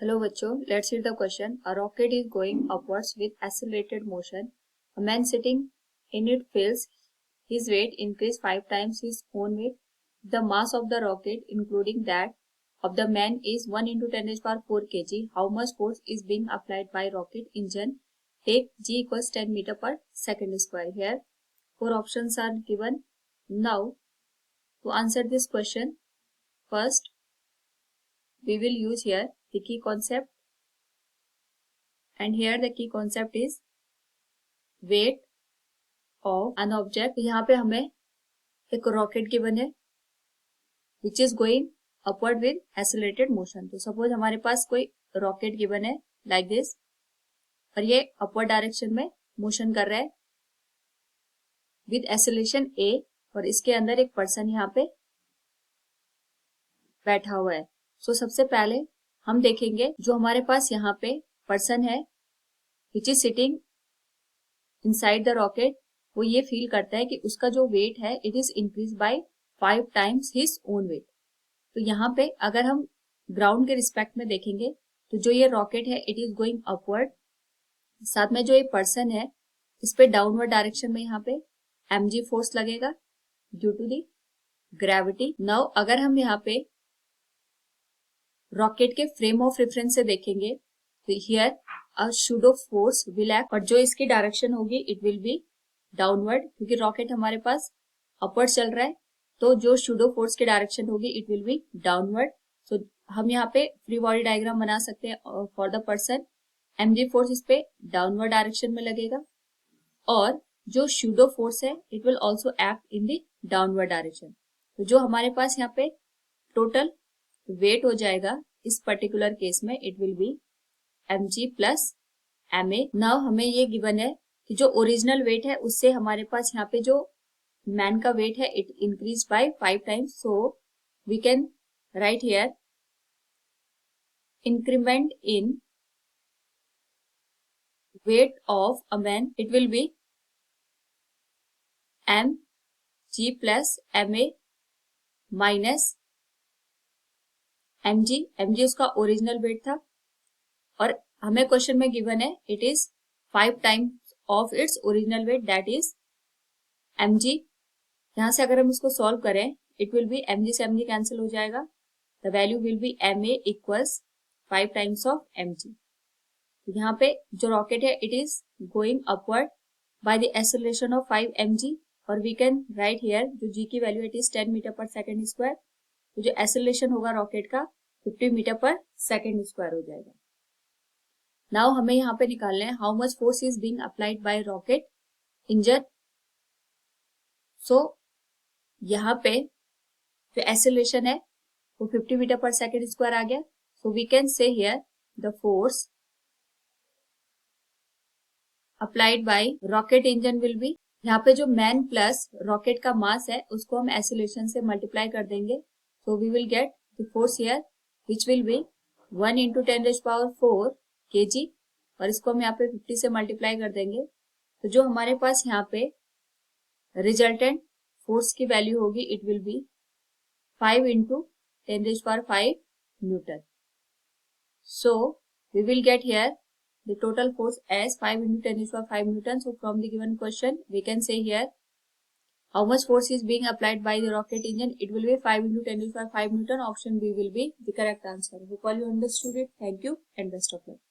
Hello बच्चों, let's read the question. A rocket is going upwards with accelerated motion. A man sitting in it feels his weight increase 5 times his own weight. The mass of the rocket, including that of the man, is 1 into 10 raised power 4 kg. How much force is being applied by rocket engine? Take G equals 10 meter per second square. Here 4 options are given. Now to answer this question, first we will use here the key concept, and here the key concept is weight of an object. यहाँ पे हमें एक rocket given है which is going upward with accelerated motion. तो suppose हमारे पास कोई rocket given है like this और ये अपवर्ड डायरेक्शन में मोशन कर रहा है विद एक्सेलरेशन a और इसके अंदर एक पर्सन यहाँ पे बैठा हुआ है. सो सबसे पहले हम देखेंगे जो हमारे पास यहाँ पे पर्सन है which is sitting inside the rocket, वो ये फील करता है कि उसका जो वेट है it is increase by 5 times his own wait. तो यहाँ पे अगर हम ग्राउंड के रिस्पेक्ट में देखेंगे तो जो ये रॉकेट है इट इज गोइंग अपवर्ड, साथ में जो ये पर्सन है इस पे डाउनवर्ड डायरेक्शन में यहाँ पे mg फोर्स लगेगा due to the gravity. Now अगर हम यहाँ पे रॉकेट के फ्रेम ऑफ रेफरेंस से देखेंगे तो here a pseudo force will act, और जो इसकी डायरेक्शन होगी इट विल बी डाउनवर्ड, क्योंकि रॉकेट हमारे पास अपवर्ड चल रहा है तो जो सूडो फोर्स की डायरेक्शन होगी इट विल बी डाउनवर्ड. सो हम यहाँ पे फ्री बॉडी डायग्राम बना सकते हैं for the person. mg force इस पे डाउनवर्ड डायरेक्शन में लगेगा और जो सूडो फोर्स है it will also act in the downward direction. तो जो हमारे पास यहाँ पे टोटल वेट हो जाएगा इस पर्टिकुलर केस में it will be mg plus ma. Now हमें ये गिवन है कि जो ओरिजिनल वेट है उससे हमारे पास यहाँ पे जो मैन का वेट है it increase by 5 times. So we can write here increment in weight of a man it will be mg plus ma minus mg उसका ओरिजिनल वेट था और हमें क्वेश्चन में गिवन है it is 5 times of its original weight, that is mg. यहां से अगर हम इसको सॉल्व करें इट विल बी mg से mg कैंसिल हो जाएगा, the value will be ma equals 5 times of mg. तो यहाँ पे जो रॉकेट है it is going upward by the acceleration of 5 mg और वी कैन राइट हियर जो g की वैल्यू इट इज 10 मीटर पर सेकेंड स्क्वायर. तो जो एक्सेलरेशन होगा रॉकेट का 50 मीटर पर सेकेंड स्क्वायर हो जाएगा. नाउ हमें यहाँ पे निकालना है how much force is being applied by rocket engine. So यहाँ पे जो एक्सेलरेशन है वो 50 मीटर पर सेकेंड स्क्वायर आ गया. So we can say here the force applied by rocket engine will be, यहाँ पे जो मैन प्लस रॉकेट का मास है उसको हम एक्सेलरेशन से मल्टीप्लाई कर देंगे. So we will get the force here which will be 1 into 10 raised power 4 kg और इसको हम यहाँ पे 50 से मल्टीप्लाई कर देंगे. तो जो हमारे पास यहाँ पे रिजल्टेंट फोर्स की वैल्यू होगी it will be 5 into 10 raised power 5 newton. So we will get here the total force as 5 into 10 raised power 5 Newton. So from the given question we can say here how much force is being applied by the rocket engine. It will be 5 into 10 raised power 5 Newton. Option B will be the correct answer. Hope all you understood it. Thank you and best of luck.